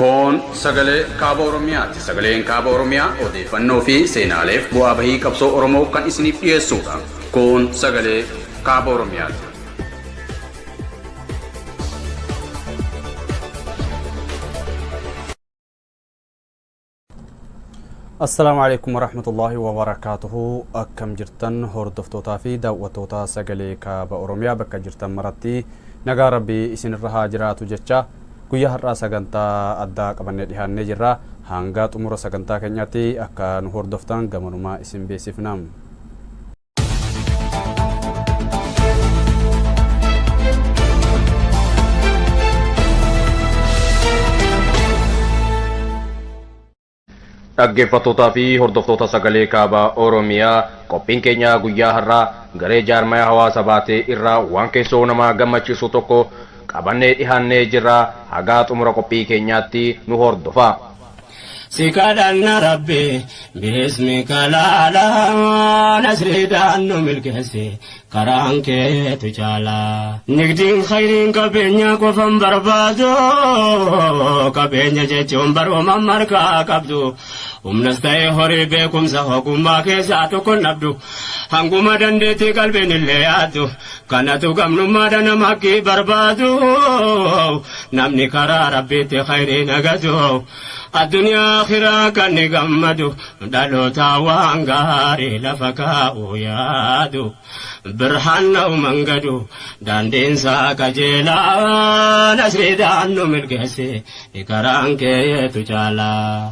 Kun sagalee kaaba Oromiyaati. Sagaleen kaaba Oromiyaa odeeffannoo fi seenaaleef bu'aa bahii qabsoo Oromoo kan isiniif dhiyeessudha. Kun sagalee kaaba Oromiyaati. السلام عليكم ورحمة الله وبركاته. أكم جرتن هردفتوتا في دعوتوتا سجلي كابا أوروميا بك جرتن مرتي نجا ربي إسن الرهاجرات جتشا كويا هرا سجنتا أدا كبرنا دهان نجرا هانغات أمور سجنتا كنياتي أكان هردفتان جمنوما إسم بيسفنام. Dhaggeeffattootaa fi hordoftoota sagalee kaabaa Oromiyaa qophiin keenya guyyaa har'aa garee jaarmaya hawaasa baatee irraa waan keessoo nama gammachiisu tokko qabannee dhihaannee jirra. Hagaa xumura qophii keenyaatti nu hordofa. سكادنا ربي باسمك لا لا نسريدان ملكسي كرانك تجالا نقدين خيرين كبينيا كفن بربادو كبينيا جيتون برو ممركا كبدو ومنستي هوري بكم سهوكم باكي ساتو كن نبدو هنگوما دندتي قلبين اللي يادو كانتو قمنو مادنا مكي بربادو نمني كرا ربي تخيرين أغدو الدنيا آخرة كان نغمدو دالوتا وانغاري لفكا ويادو برحنا ومنغدو داندين ساكا جيلا نسري دانو ملقسي إكرانك يتجالا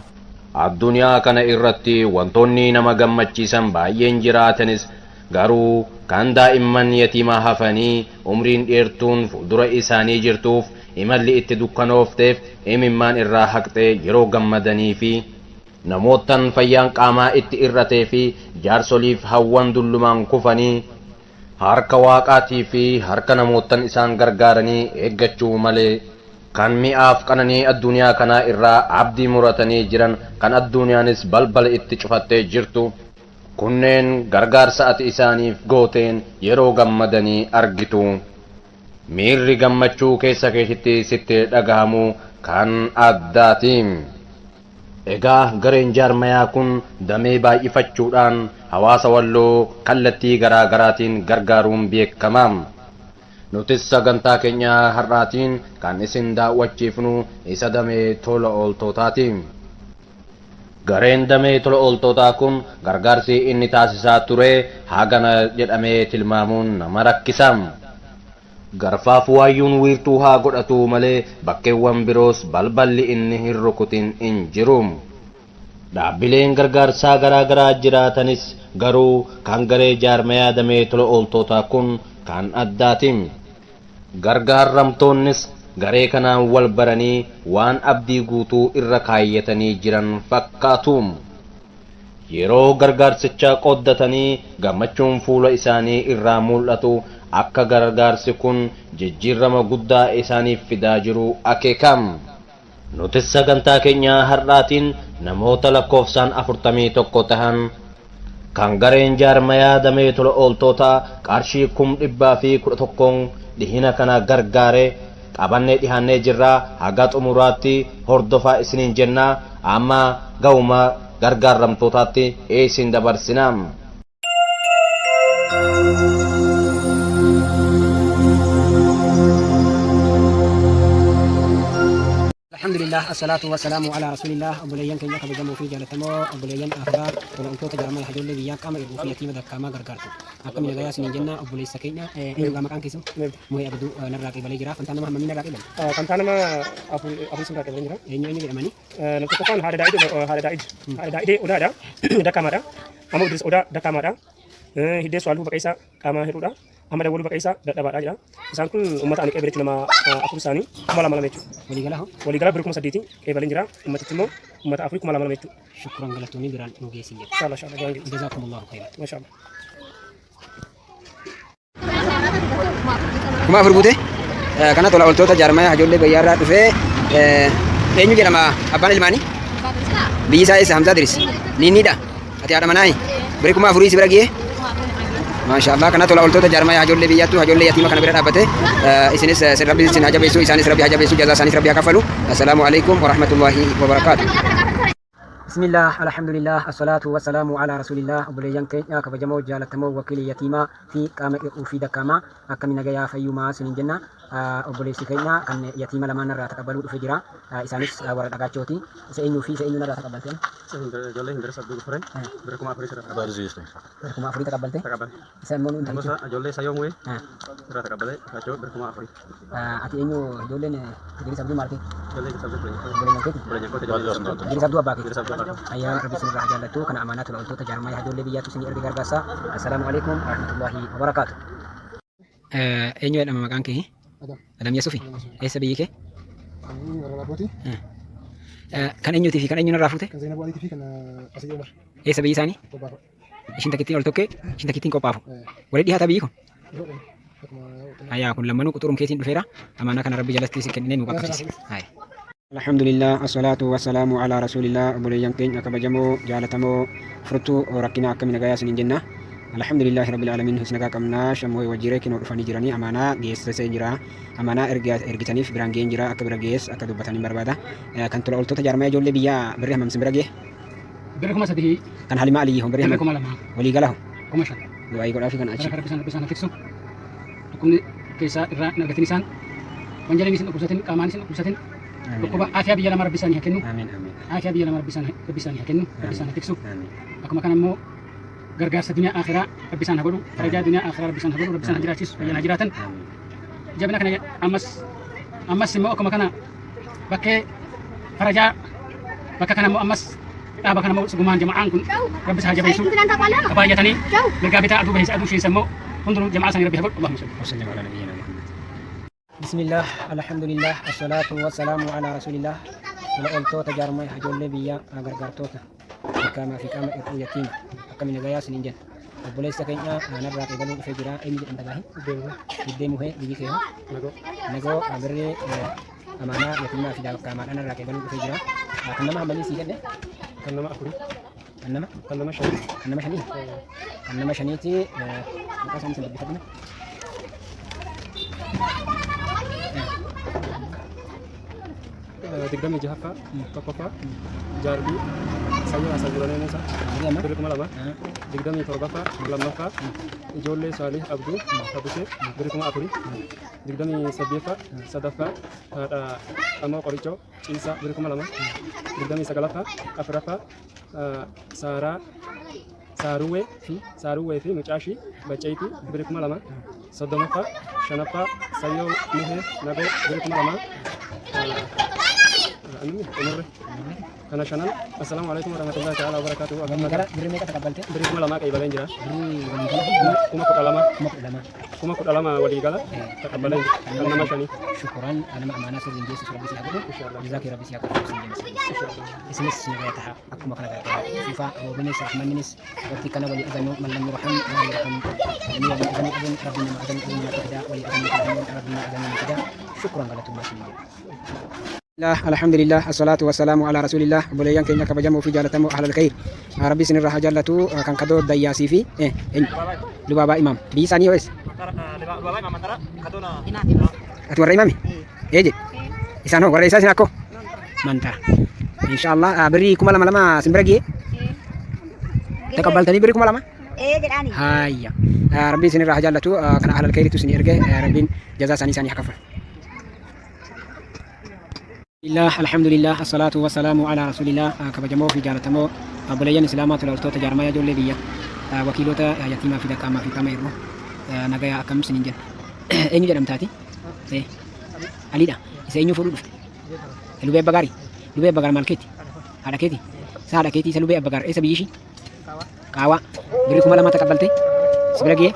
Addunyaa kana irratti wantoonni nama gammachiisan baay'een jiraatanis garuu kan daa'imman yatiimaa hafanii umriin dheertuun fuuldura isaanii jirtuuf imalli itti dukkanoofteef imimmaan irraa haqxee yeroo gammadanii fi namootan fayyaan qaamaa itti irratee fi jaarsoliif hawwan dullumaan kufanii harka waaqaatii fi harka namootan isaan gargaaranii eeggachuu malee kan mi'aaf qananii addunyaa kanaa irraa abdii muratanii jiran kan addunyaanis balbala itti cufattee jirtu kunneen gargaarsa ati isaaniif gooteen yeroo gammadanii argitu. Miirri gammachuu keessa keessitti sitti dhagahamu kan addaati. Egaa gareen jaarmayaa kun damee baay'ifachuudhaan hawaasa walloo kallattii garaa garaatiin gargaaruun beekama. Nutis sagantaa keenya har'aatiin kan isin daawwachiifnu isa damee tola ooltotaati. Gareen damee tola ooltotaa kun gargaarsi inni taasisaa ture hagana jedhamee tilmaamuun nama rakkisa. Garfaaf waayyuun wiirtuu haa godhatu malee bakkeewwan biroos balballi inni hin rukutin hin jiru. Dhaabbileen gargaarsaa garaa garaa jiraatanis garuu kan garee jaarmayaa damee tola ooltotaa kun kan addaati. Gargaaramtoonnis garee kanaan wal baranii waan abdii guutuu irra kaayyatanii jiran fakkaatu. Yeroo gargaarsicha qooddatanii gammachuun fuula isaanii irraa mul'atu akka gargaarsi kun jijjiirama guddaa isaaniif fidaa jiru akeekam. Nutis sagantaa keenya har'aatiin namoota lakkoofsaan 41 tahan kan gareen jaarmayaa damee tola ooltotaa qarshii 111 dhihina kana gargaare qabannee dhihaannee jirra. Haga xumuraatti hordofaa isiniin jenna. Amma ga'uma gargaaramtootaatti isin dabarsina. Alhamdulillah, assalatu wassalamu ala rasulillah. Obboleeyyan keenya kabajamoo fi jaallatamoo obboleeyyan afraa tola ooltota jaarmaya ijoollee biyyaa qaama eeguu fi yatiima dakkaamaa gargaartu. Akkami nagayaa isiniin jenna obboleessa keenya eegaa maqaan keessan Muhee Abduu narraa qeebalee jira. Fantaan nama hammamii narraa qeebale? Fantaan nama afur sun irraa qeebalee jira. Eenyu jedhamanii? Tokkoffaan haadha daa'idee odaadha dakkaamaadha. Amma Idris odaa dakkaamaadha. Hiddeessu halluu baqeessaa qaama hedduudha. Amma dawwalu baqeessaa dadhabaadha jira. Isaan kun uummata ani qeebaletti nama afur isaanii 2,200 jechuudha. Waliigala hoo? Waliigala birrii 8,000 qeebaleen jira. Uummatitti immoo uummata afurii 2,200 jechuudha. Shukran galatoonni biraan nu geessin jedha. Inshallah. Jazakumullahu khairan. Mashallah. Kuma afur buute kana tola ooltota jaarmaya ijoollee biyyaa irraa dhufee eenyu jedhama abbaan ilmaanii? Biyyi isaa eessa? Hamzaa Diris. Ninniidha. Ati haadha manaa birrii kuma afurii si bira giyee? Masyaallah kana tola oltoota jaarmaa hajoollee biyyattuu hajoollee yatiima kana bira dhaabbate isinis rabbi isin hajabeessu isaanis rabbi hajabeessu jazaa isaaniif rabbi hakafalu. Assalaamu alaykum wa rahmatullahi wa barakaatuh. Bismillah, alhamdulillah, assalatu wassalamu ala rasulillah. Obboleeyyan keenya kabajamoo jaalatamoo wakiilii yatiimaa fi qaama hir'uu fi dakkaamaa akkamiin nagayaa fayyumaa isiniin jenna. Obboleessi keenya kan yatiima lamaan irraa taqabbaluu dhufe jira. Isaanis warra dhagaachooti. Isa eenyuu fi isa eenyuun irraa taqabbalteen? Ijoollee hin darsa abduu gufureen birkuma afurii irraa taqabbalee. Birkuma afurii taqabbalte? Isa immoo nuun Gosa ijoollee isa yoomuu irraa taqabbalee kaachoo birkuma afurii. Ati eenyu ijoolleen Idris Abduu maal kee? Ijoollee Idris Abduu Obboleeyyan keeti? Obboleeyyan kooti Idris Abduu abbaa Idris keeti? Abduu abbaa. Ayyaa rabbi isin irraa jaallattu kana amaanaa tola oltoota jaarmaa hajoollee biyyaatu isin erga gargaarsa. Assalaamu alaykum wa rahmatullahi wa barakaatuh. Eenyu jedhama maqaan kee? Adam Yesufi. Eessa biyyi kee? Kan eenyuutii fi kan eenyuun irraa fuute? Kan Zainab Waliitii fi kan Asii Umar. Eessa biyyi isaanii? Bobbaafa. Ishin takkittiin ol tokkee, ishin takkittiin qophaafu. Walii dhiyaata biyyi kun? Ayyaa kun lammanuu quxurum keetiin dhufeera. Amaanaa kana rabbi jalatti isin kennee nu qaqqabsiise. Alhamdulillah, assalatu wassalamu ala rasulillah. Obboleeyyan keenya kabajamoo jaalatamoo furtuu rakkina akkamiin nagayaa isiniin jenna. Alhamdulillah rabbil alamin husna qabnaa shamoo wajjiree kinoo dhufanii jiranii amaanaa geessisee jira. Amaanaa ergitaniif biraan ga'een jira akka bira gees akka dubbatanii barbaada. Kan tola oltoota jaarmaa ijoollee biyyaa birrii hammam sin bira ga'e? Birrii kuma sadii. Kan Halimaa Aliyyi hon birrii Birrii hammam? kuma lama. Walii gala hon? Kuma shan. Du'aayii godhaa fi kan achi. Bara bisaan tiksu. Dhukkubni keessaa irraa nagatiin isaan. Wanjaliin isin dhukkubsatin qaamaan isin dhukkubsatin. Dhukkuba aafiyaa biyya lama rabbi isaanii haa kennu. Amiin amiin. Aafiyaa biyya lama rabbi isaanii haa kennu. Rabbi isaan haa tiksu. Akkuma kana immoo gargaarsa duniyaa akhiraa rabbi isaan haa godhu. Farajaa duniyaa akhiraa rabbi isaan haa godhu. Rabbi isaan haa jiraachisu. Fayyan haa jiraatan. Jabina kana ammas immoo akkuma kana bakkee farajaa bakka kana immoo ammas dhaaba kana immoo sugumaan jama'aan kun rabbi isaa haa jabeessu. Baay'atanii mirgaa bitaa aduu baheessa aduu isheessa immoo hundinuu jama'aa isaanii rabbi haa godhu. Allahumma salli. Wasallim ala nabiyyina Muhammad. Bismillah, alhamdulillah, assalatu wassalamu ala rasulillah. Tola oltoota jaarmaa hajoollee biyyaa gargaartota beekamaa fi qaama hir'uu yatiima akkamiin nagayaa isiniin jenna. Obboleessa keenya narraa qeebaluu dhufee jira. Eenyu jedhamta gaahi? Diddee muhee biyyi kee nagoo birree amaanaa yatiimaa fi qaamaadhaan narraa qeebaluu dhufee jira. Kan nama hammamii sii jedhe? Kan nama afurii. Kan nama? Kan nama shanii. Kan nama shanii? Kan nama shaniiti maqaa isaanii sin dubbifadhina. Digdami jahaffaa tokkoffaa jaarbii sayyoo asaguranii Muusaa birrii kuma lama digdami torbaffaa lammaffaa ijoollee Saalih Abduu Habusee birrii kuma afurii digdami saddeeffaa sadaffaa haadha Amoo Qorichoo Ciisaa birrii kuma lama digdami sagalaffaa afuraffaa Saaruwwee fi Mucaashii Bacceetii birrii kuma lama soddomaffaa shanaffaa Sayyoo Muhee Nagoo birrii kuma lama Kana shanan. Assalamualaikum warahmatullahi taala wabarakatuh. Birrii meeqa taqabbalte? Birrii kuma lamaa qabaleen jira. Kuma kudha lama walii gala taqabbaleen kan nama shanii. Syukuran nama amanah sirriin geessu rabbi si haa godhu. Jazaaki rabbi si haa godhu sin jenna. Isinis nagaya taha akkuma kana gargaara. Fifa roobinis rahmaninis waqti kana walii adanu man lam yurham la yurham. Ini walii adanu adun rabbi nama adanu adun nama tidak walii adanu adun rabbi nama adanu tidak. Syukuran galatullah sin jenna. Alhamdulillah, assalatu wassalamu ala rasulillah. Obboleeyyan keenya kabajamoo fi jaalatamoo ahlal khayr. Rabbi isin irraa haa jaallatu kan kadoo dayyaasii fi Lubaabaa Imaam. Biyyi isaanii yoo eessa? Lubaabaa Imaam Mantara kadoona. Ati warra imaami? Eeje. Isaan hoo warra isaa isin akkoo? Mantara. Inshaallah birrii kuma lama sin bira ga'e? Taqabbaltanii birrii kuma lama? jedhaani. Hayya. Rabbi isin irraa haa jaallatu kana ahlal khayritu isin erge rabbiin jazaa isaanii haa kafalu. Alhamdulillah, assalatu wassalamu ala rasulillah. Kabajamoo fi jaalatamoo obboleeyyan islaamaa tola oltoota jaarmaa ijoollee biyya wakiilota yatiimaa fi dakkaamaa fi qaama hir'uu nagayaa akkam isiniin jenna. Eenyu jedhamtaati? Aliidha. Isa eenyu fuudhuu dhufte? Lubee Abbaa Gaarii. Lubee Abbaa Gaarii maal keeti? Haadha keeti? Isa haadha keeti isa Lubee Abbaa Gaarii eessa biyyi ishii? Qaawaa. Birrii kuma lama taqabbalte? Si bira ga'ee?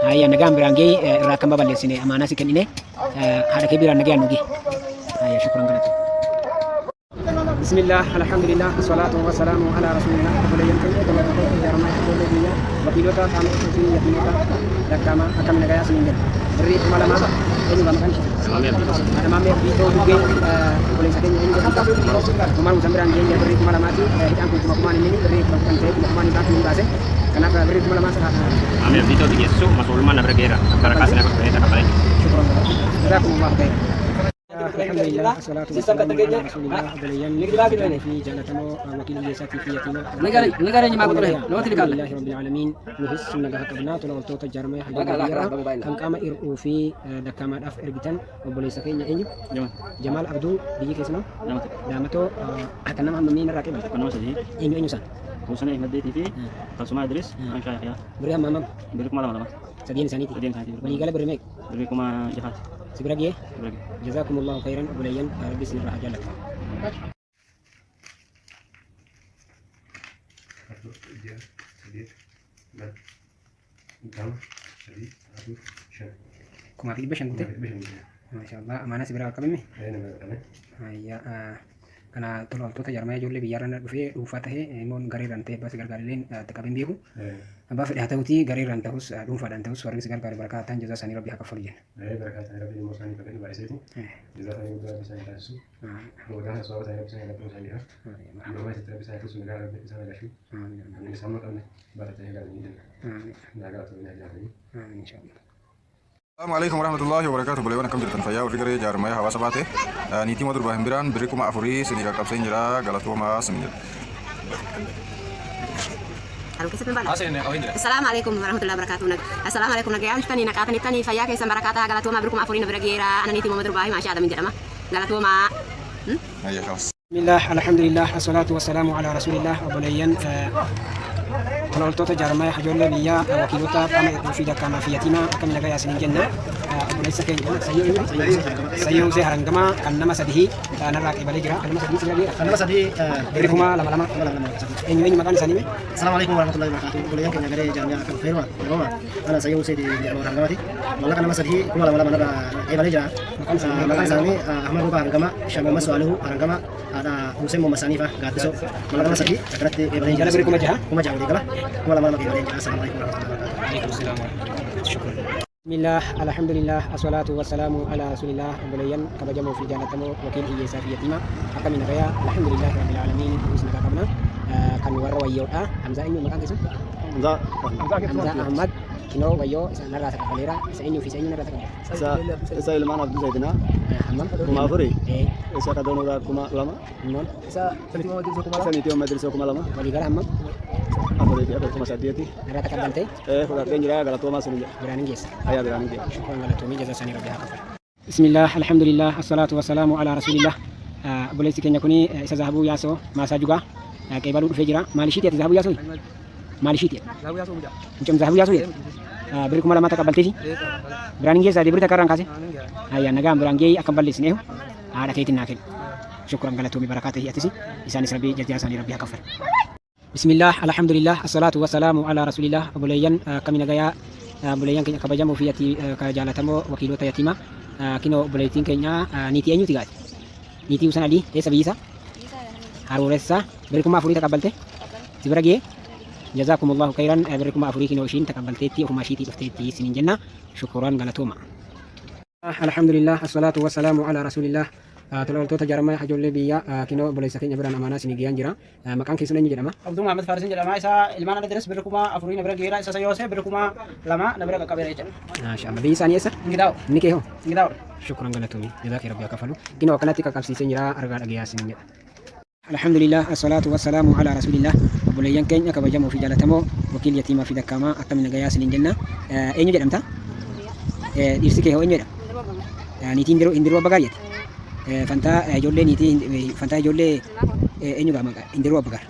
Hayya nagaan biraan ga'ee irraa akkam baballeessine amaanaa si kennine haadha kee biraan nagayaan nu ga'e. Ya syukuran galatu. Bismillah, alhamdulillah, assalatu wassalamu ala rasulillah. Obboleeyyan keenya galatoomaa jaarmaa ijoollee biyyaa wakiilota qaama hir'uu yatiimota dakkaamaa akkam nagayaa isiniin jenna. Birrii kuma lama eenyu gama kan ishee? Adamaamee biitoo duggee obboleessa keenya eenyu jedhamta? Kumaan musan biraan geenye birrii kuma lamaati hidhaan kun kuma kumaan inni birrii kuma kan ta'e kuma kumaan hin baafne hin baase. Kanaaf birrii kuma lamaa kami dito di Yesu masulman na bergera baraka sila ko ita kapalay Jazakumullah khairan. Alhamdulillah, assalatu wassalamu ala rasulillah abulayan fi jalatamo wakil yesati fi yatima negara ni mago toleh no tili kala alhamdulillahi rabbil alamin nuhis sunnaga hakabna to lawto to jarma hajira kan kama iru fi dakama daf ergitan obole sakenya enyu Jamal Abdul biji kesno damato akan nama min rakib kono sadi enyu san kusana Ahmad TV Tasuma Idris Ansha Yahya beri mama beri kuma lama sadian saniti Sadian saniti. wali gala beri mek beri kuma jahat sibragi beri jazakumullah khairan abulayan bismillah ajalat kuma fi bashan gute masyaallah amana sibra kabemme ayya kana tolol to tajarma jolle biyaran dufe dufa tahe mon gariran te bas gargarilen takabin bihu aba fi hatauti gariran tahus dufa dan tahus warga segar gar barakatan jaza sani rabbi hakafal jen barakatan rabbi musani kabin barisati jaza sani rabbi bisa tasu mudah sawa sani bisa dapat sani ha ma ta bisa tasu negara rabbi bisa gashu amin sama kan barakatan gar ni naga to ni ajari amin insyaallah. Assalamualaikum warahmatullahi wabarakatuh. Boleh kam jirtan faya fikri jarmaya hawa sabate. Niti madur bahimbiran beri kuma afuri sini kakap senjera galatu ma senjera. Assalamualaikum warahmatullahi wabarakatuh. Assalamualaikum nagayam tani nakatani tani faya kay sambarakata galatu ma beri kuma afuri na bergira ana niti madur bahim masya ada min jadama galatu ma. Ayah kawas. Bismillah, alhamdulillah, assalatu wassalamu ala rasulillah abulayan tololtoota jaarmaya hajoollee biyyaa wakiilota qaama fiida kaamaa fi yatiimaa akka miidhagaa yaasiniin jenna obboleessa keenya sayyoo usee harangamaa kan nama sadii kanarraa qeebalee jira kan nama sadii sirra kan nama sadii biri kuma lama eenyu maqaan isaanii mee Assalamualaikum warahmatullahi wabarakatuh. Kuliah keenya garee jaarmiyaa kan feerma Roma ana sayyoo usee di harangamati walla kan nama sadii kuma lama narraa qeebalee jira maqaan isaanii Ahmad Ruba Harangama Shamama Suwaalihu Harangama ada Hussein Muhammad Sanifa Gaaddiso walla nama sadii akkanatti qeebalee jira biri kuma jaha walii gala kuma lama qeebalee jira. Assalamualaikum warahmatullahi wabarakatuh. Bismillah, alhamdulillah, assalatu wassalamu ala rasulillah abulayan kabajamoo fi jaalatamoo wakiil hiyyeessaa fi yatiimaa akka miidhagaa alhamdulillah rabbil alamin isna qabna kan warra wayyoodha Hamza eenyu maqaan keessan Hamza Ahmad kinoo wayyoo isa narraa takafaleera isa eenyu fi isa eenyu narraa takafaleera Isa ilmaan Abdul Zaidina hammam kuma afuri isa kadoonudha kuma lama immoon isa niitii Madriso kuma lama waliigala hammam afuri fi kuma saddeeti narraa takabbaltee fudhadheen jira galatoomaa sun biraanin geessa ayaa biraanin geessa. shukran galatoomii jaza sanii rabbi haa kafal. Bismillah, alhamdulillah, assalatu wassalamu ala rasulillah. Obboleessi keenya kuni isa Zahabuu Yaasoo Maasaa Jugaa qeebaluu dhufee jira. Maal ishiiti ati Zahabuu Yaasoo? Maal ishiiti? Mucam Zahabuu Yaasoo jedha. Biri kuma lamaa takabbalteefi? Biraan hin geessaa biri takka irraan kaase? Ayyaa nagaan biraan geeyyi akka balleessineehu haadha keetiin naa kennu. Shukran galatoomii barakaa ta'e atisi isaanis rabbii jajjaa isaanii rabbii haa kaffal. Bismillah, alhamdulillah, assalatu wassalamu ala rasulillah. Obboleeyyan akkami nagayaa obboleeyyan keenya kabajamoo fi jaalatamoo wakiilota yatiimaa kinoo obboleettiin keenya niitii eenyuti gaati? Niitii Usan Alii eessa biyyisaa? Harooressa biri kuma afurii takabbalte? Si bira gee? Jazakumullahu khairan biri kuma afurii kinoo ishiin takabbalteetti ofuma ishiitii dhufteetti isiniin jenna shukuran galatooma. Alhamdulillah, assalatu wassalamu ala rasulillah. Tololtoota jaarmaya hajoollee biyyaa kinoo obboleessa keenya biraan amaanaa isinii giyaan jira. Maqaan keessan eenyu jedhama? Abduu Muhammad Farisin jedhama. Isa ilmaan ala deres birri kuma afurii na bira geera. Isa Sayoosee birri kuma lama na bira qaqqabeera jechuudha. Maashaallah. Biyyi isaanii eessa? Ingidaa'u. Inni kee hoo? Ingidaa'u. Shukran galatoomii. Jazaakii rabbi haa kafalu. Kinoo akkanatti qaqqabsiisee jira argaa dhagayaa isiniin jedha. Alhamdulillah, assalatu wassalamu ala rasulillah. Obboleeyyan keenya kabajamoo fi jaalatamoo wakiil yatiimaa fi dakkaamaa akkami nagayaa isiniin jenna. Eenyu jedhamta? Dhirsi kee hoo eenyu jedhama? Niitiin Indiroo Abbaa Gaariyyati. Fantaa ijoollee niitii fantaa ijoollee eenyu gaama Indiroo Abbaa Gaar.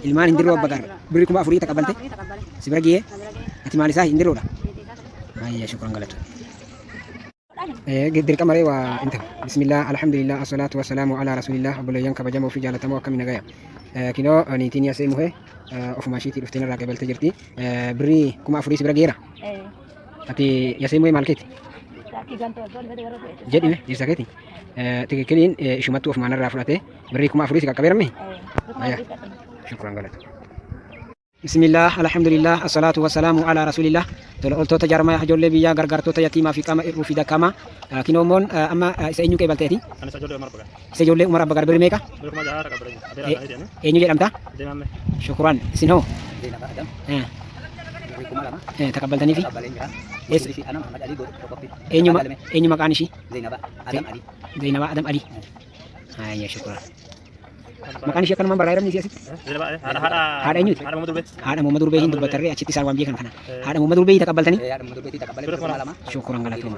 Ilmaan Indiroo Abbaa Gaar. Birri kuma afurii takabbalte? Si bira giyee? Ati maal isaa Indiroodha? Ayya shukran galatu. Dirqama maree waa inta. Bismillah, alhamdulillah, assalatu wassalamu ala rasulillah. Obboleeyyan kabajamoo fi jaalatamoo akkami nagaya. Kinoo niitiin yaasee muhee ofuma ishiitii dhuftee narraa qabaltee jirti. Birri kuma afurii si bira geera? Ati yaasee muhee maal keeti? Jedhime dhirsa keeti. Tikikkiliin ishumattuu ofumaan irraa fudhatee birrii kuma afurii si qaqqabeeramme? Ayya shukran galatu. Bismillah, alhamdulillah, assalatu wassalamu ala rasulillah. Tololtoota jaarmaya hajoollee biyyaa gargaartota yatiimaa fi qaama irruu fi dakkaamaa kinoomoon amma isa eenyu qeebalteeti? Isa ijoollee Umar Abbaa Gaar birrii meeqa? Eenyu jedhamta? Shukran. Isin hoo? تقبلتني في أين مكان شيء زينب آدم علي يا شكرا مكان شيء كان من برا يرمي سياسي هذا أينوت هذا محمد ربيع هند بتري أشتي سالوان بيكن كنا هذا محمد ربيع تقبلتني شكرا لكم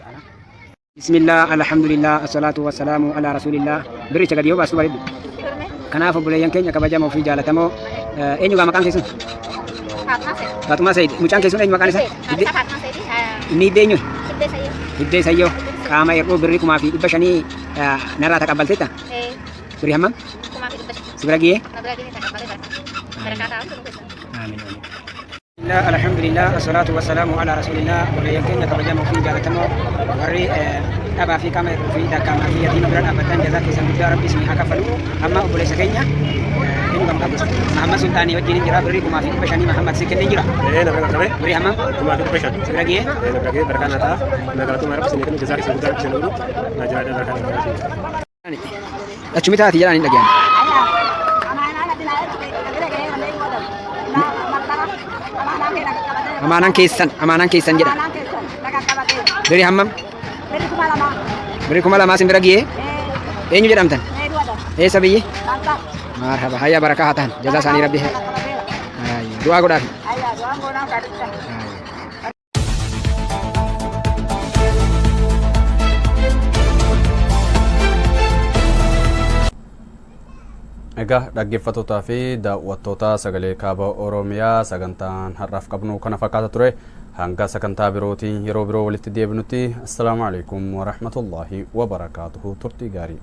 بسم الله الحمد لله الصلاة والسلام على رسول الله بريء كديو بس بريء كنا فبوليان كينيا كباجا مو في جالتامو أين juga makan kesun Fatma Said mucang kesun أين makan kesun ini denyo hidde sayo kama irko beri kuma fi ibashani nara takabal teta beri hamam seberagi amin alhamdulillah assalatu wassalamu ala rasulillah bوليان كينيا كباجا مو في جالتامو beri apa fi kama fi dakama fi yatim beran abadan jazak kesan rabbi sini hakafalu amma boleh sekenya ini bang bagus Muhammad Sultani wajib jira beri kuma fi bashani Muhammad sekenya jira beri hamam kuma fi bashan lagi berkan ata negara tu marah sini kan jazak kesan seluruh najara ada berkan cuma tadi jalan lagi amanan kesan jira beri hamam beri kuma lama sin beragi ini jira amtan sabi marhaba haya barakatan jaza sani rabbi doa goda Egaa dhaggeeffattootaa fi daawwattoota sagalee kaaba Oromiyaa sagantaan har'aaf qabnu kana fakkaata ture hanga sagantaa birootiin yeroo biroo walitti deebinutti assalaamu alaikum wa rahmatullahi wa barakaatuhu turtii gaarii